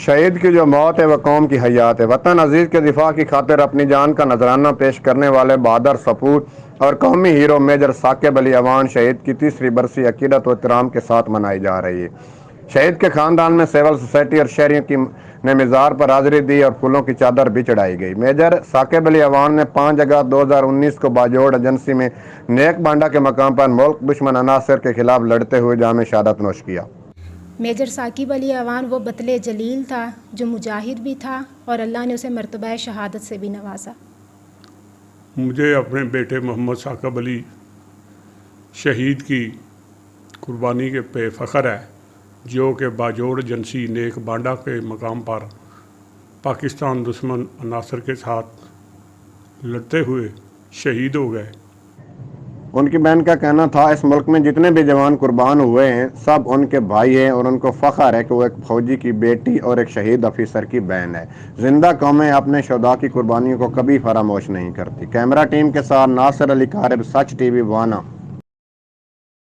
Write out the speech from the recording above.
شہید کی جو موت ہے وہ قوم کی حیات ہے۔ وطن عزیز کے دفاع کی خاطر اپنی جان کا نذرانہ پیش کرنے والے بہادر سپوت اور قومی ہیرو میجر ثاقب علی اوان شہید کی 3ری برسی عقیدت و احترام کے ساتھ منائی جا رہی ہے۔ شہید کے خاندان میں سول سوسائٹی اور شہریوں نے مزار پر حاضری دی اور پھولوں کی چادر بھی چڑھائی گئی۔ میجر ثاقب علی اوان نے 5 اگست 2019 کو باجوڑ ایجنسی میں نیک بانڈا کے مقام پر ملک دشمن عناصر کے خلاف لڑتے ہوئے جام شہادت نوش کیا۔ میجر ثاقب علی اوان وہ بطل جلیل تھا جو مجاہد بھی تھا اور اللہ نے اسے مرتبہ شہادت سے بھی نوازا۔ مجھے اپنے بیٹے محمد ثاقب علی شہید کی قربانی کے پہ فخر ہے، جو کہ باجوڑ ایجنسی نیک بانڈا کے مقام پر پاکستان دشمن عناصر کے ساتھ لڑتے ہوئے شہید ہو گئے۔ ان کی بہن کا کہنا تھا اس ملک میں جتنے بھی جوان قربان ہوئے ہیں سب ان کے بھائی ہیں اور ان کو فخر ہے کہ وہ ایک فوجی کی بیٹی اور ایک شہید افسر کی بہن ہے۔ زندہ قومیں اپنے شہداء کی قربانیوں کو کبھی فراموش نہیں کرتی۔ کیمرہ ٹیم کے ساتھ ناصر علی قارب، سچ ٹی وی وانا۔